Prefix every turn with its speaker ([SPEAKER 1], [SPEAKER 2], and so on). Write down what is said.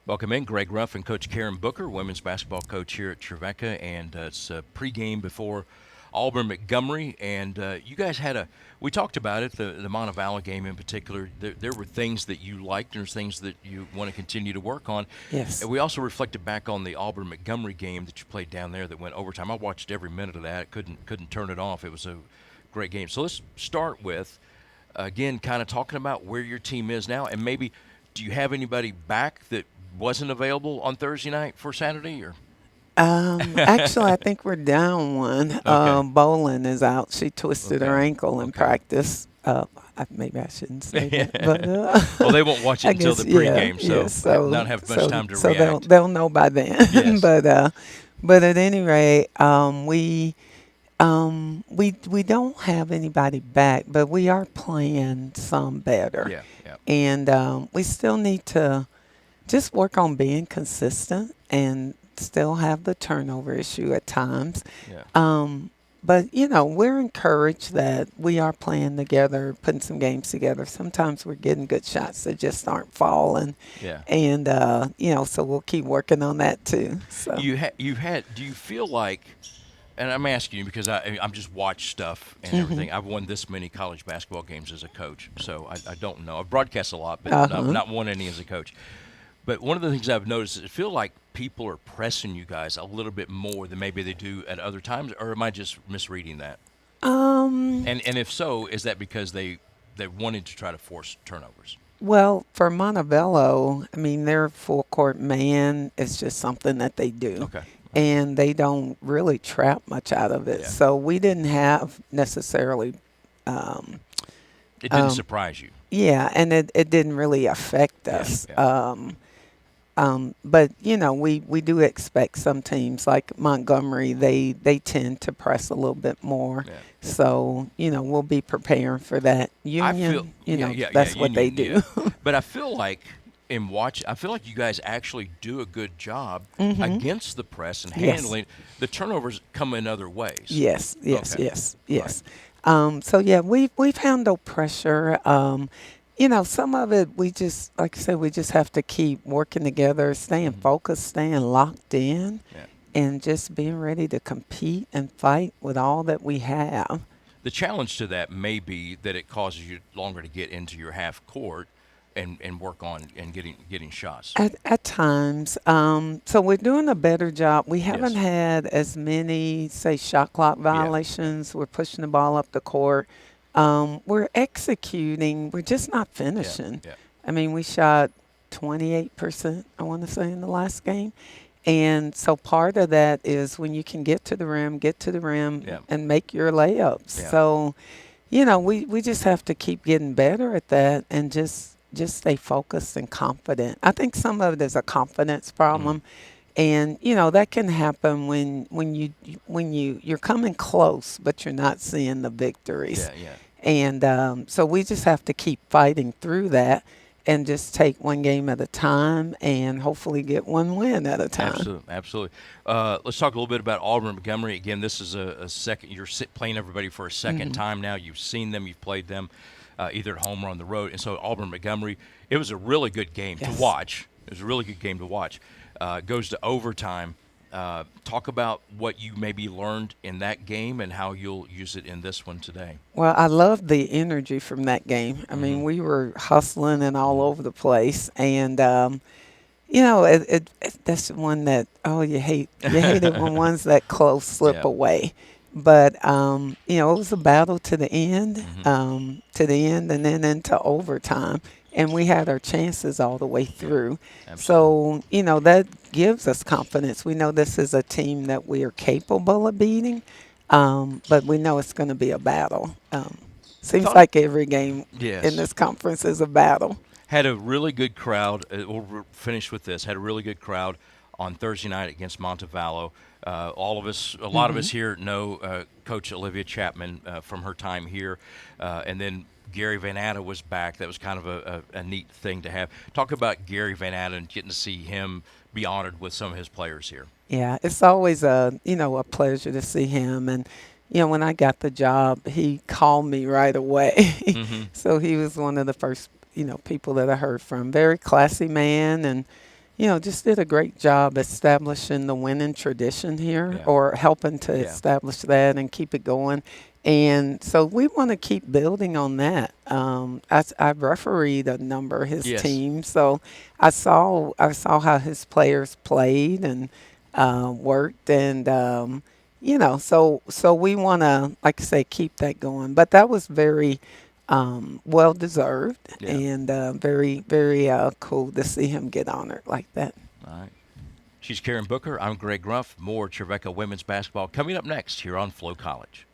[SPEAKER 1] Welcome in, Greg Ruff and Coach Karen Booker, women's basketball coach here at Trevecca, and it's a pregame before Auburn Montgomery. And you guys had we talked about it, the Montevallo game in particular. There were things that you liked, and there's things that you want to continue to work on.
[SPEAKER 2] Yes.
[SPEAKER 1] And we also reflected back on the Auburn Montgomery game that you played down there that went overtime. I watched every minute of that. Couldn't turn it off. It was a great game. So let's start with, again, kind of talking about where your team is now, and maybe do you have anybody back that wasn't available on Thursday night for Saturday, or
[SPEAKER 2] Actually, I think we're down one.
[SPEAKER 1] okay,
[SPEAKER 2] Bolin is out. She twisted her
[SPEAKER 1] okay,
[SPEAKER 2] ankle in
[SPEAKER 1] okay.
[SPEAKER 2] practice. Maybe I shouldn't say that, but
[SPEAKER 1] Well, they won't watch it
[SPEAKER 2] I
[SPEAKER 1] until
[SPEAKER 2] guess
[SPEAKER 1] the pregame, so
[SPEAKER 2] yeah. So
[SPEAKER 1] not have much
[SPEAKER 2] so
[SPEAKER 1] time to
[SPEAKER 2] so they'll
[SPEAKER 1] react.
[SPEAKER 2] they'll know by then.
[SPEAKER 1] Yes.
[SPEAKER 2] But at any rate, we don't have anybody back, but we are playing some better,
[SPEAKER 1] Yeah. Yeah.
[SPEAKER 2] and we still need to just work on being consistent and still have the turnover issue at times.
[SPEAKER 1] Yeah.
[SPEAKER 2] But we're encouraged that we are playing together, putting some games together. Sometimes we're getting good shots that just aren't falling,
[SPEAKER 1] Yeah.
[SPEAKER 2] and so we'll keep working on that too. So
[SPEAKER 1] You've had. Do you feel like? And I'm asking you because I'm just watch stuff and
[SPEAKER 2] hmm
[SPEAKER 1] everything. I've won this many college basketball games as a coach, so I don't know. I've broadcast a lot, but
[SPEAKER 2] uh-huh.
[SPEAKER 1] not won any as a coach. But one of the things I've noticed is it feel like people are pressing you guys a little bit more than maybe they do at other times, or am I just misreading that?
[SPEAKER 2] Um,
[SPEAKER 1] And if so, is that because they wanted to try to force turnovers?
[SPEAKER 2] well, for Montevallo, I mean, their full court man is just something that they do.
[SPEAKER 1] Okay. Okay.
[SPEAKER 2] And they don't really trap much out of it.
[SPEAKER 1] Yeah.
[SPEAKER 2] So we didn't have necessarily, um,
[SPEAKER 1] It didn't
[SPEAKER 2] um,
[SPEAKER 1] surprise you.
[SPEAKER 2] yeah, and it didn't really affect
[SPEAKER 1] Yeah.
[SPEAKER 2] us.
[SPEAKER 1] Yeah.
[SPEAKER 2] But we do expect some teams like Montgomery, they tend to press a little bit more.
[SPEAKER 1] Yeah.
[SPEAKER 2] So we'll be preparing for that.
[SPEAKER 1] I feel.
[SPEAKER 2] Union,
[SPEAKER 1] Yeah. Yeah. Yeah.
[SPEAKER 2] that's what they
[SPEAKER 1] Union. Yeah.
[SPEAKER 2] do.
[SPEAKER 1] But I feel like I feel like you guys actually do a good job
[SPEAKER 2] hmm
[SPEAKER 1] against the press and
[SPEAKER 2] Yes.
[SPEAKER 1] handling the turnovers come in other ways.
[SPEAKER 2] Yes, yes,
[SPEAKER 1] Okay.
[SPEAKER 2] yes,
[SPEAKER 1] Right.
[SPEAKER 2] yes. So yeah, we've handled pressure. Some of it we just, like I said, we just have to keep working together, staying
[SPEAKER 1] Hmm.
[SPEAKER 2] focused, staying locked in,
[SPEAKER 1] Yeah.
[SPEAKER 2] and just being ready to compete and fight with all that we have.
[SPEAKER 1] The challenge to that may be that it causes you longer to get into your half court and work on and getting shots.
[SPEAKER 2] At times, so we're doing a better job. We haven't
[SPEAKER 1] Yes.
[SPEAKER 2] had as many, say, shot clock
[SPEAKER 1] Yeah. Yeah.
[SPEAKER 2] violations. We're pushing the ball up the court. We're executing. We're just not
[SPEAKER 1] Yeah.
[SPEAKER 2] finishing.
[SPEAKER 1] Yeah.
[SPEAKER 2] I mean, we shot 28%, I want to say, in the last game. And so part of that is when you can get to the rim
[SPEAKER 1] Yeah.
[SPEAKER 2] and make your layups.
[SPEAKER 1] Yeah.
[SPEAKER 2] So, we just have to keep getting better at that and just stay focused and confident. I think some of it is a confidence
[SPEAKER 1] Mm.
[SPEAKER 2] problem, and that can happen when you're coming close, but you're not seeing the victories.
[SPEAKER 1] Yeah. Yeah.
[SPEAKER 2] And so we just have to keep fighting through that and just take one game at a time and hopefully get one win at a time.
[SPEAKER 1] Absolutely, absolutely. Let's talk a little bit about Auburn Montgomery. Again, this is a second. You're playing everybody for a second
[SPEAKER 2] hmm
[SPEAKER 1] time now. You've seen them. You've played them either at home or on the road. And so Auburn Montgomery, it was a really good game to
[SPEAKER 2] Yes.
[SPEAKER 1] watch. It was a really good game to watch. Goes to overtime. Talk about what you maybe learned in that game and how you'll use it in this one today.
[SPEAKER 2] Well, I love the energy from that game. I
[SPEAKER 1] Mm-hmm.
[SPEAKER 2] mean, we were hustling and all
[SPEAKER 1] Mm-hmm.
[SPEAKER 2] over the place, and that's the one that you hate it when ones that close slip
[SPEAKER 1] Yeah.
[SPEAKER 2] away. But it was a battle
[SPEAKER 1] Mm-hmm.
[SPEAKER 2] to the end, and then into overtime, and we had our chances all the way
[SPEAKER 1] Yeah.
[SPEAKER 2] through.
[SPEAKER 1] Absolutely.
[SPEAKER 2] So that gives us confidence. We know this is a team that we are capable of beating, but we know it's going to be a battle. Seems
[SPEAKER 1] Thought.
[SPEAKER 2] like every game in
[SPEAKER 1] Yes.
[SPEAKER 2] this conference is a battle.
[SPEAKER 1] Had a really good crowd. Finish with this. Had a really good crowd on Thursday night against Montevallo. All of us, a lot of
[SPEAKER 2] hmm
[SPEAKER 1] us here know Coach Olivia Chapman from her time here, and then Gary Van Atta was back. That was kind of a neat thing to have. Talk about Gary Van Atta and getting to see him be honored with some of his players here.
[SPEAKER 2] Yeah, it's always a pleasure to see him. And when I got the job, he called me right away.
[SPEAKER 1] Mm-hmm.
[SPEAKER 2] So he was one of the first people that I heard from. Very classy man, and just did a great job establishing the winning tradition here,
[SPEAKER 1] Yeah.
[SPEAKER 2] or helping to
[SPEAKER 1] Yeah.
[SPEAKER 2] establish that and keep it going. And so we want to keep building on that. I refereed a number of his
[SPEAKER 1] Yes.
[SPEAKER 2] teams, so I saw how his players played and worked, and so we want to, like I say, keep that going. But that was very well deserved,
[SPEAKER 1] Yeah.
[SPEAKER 2] and very, very cool to see him get honored like that.
[SPEAKER 1] All right. She's Karen Booker. I'm Greg Gruff. More Trevecca women's basketball coming up next here on Flow College.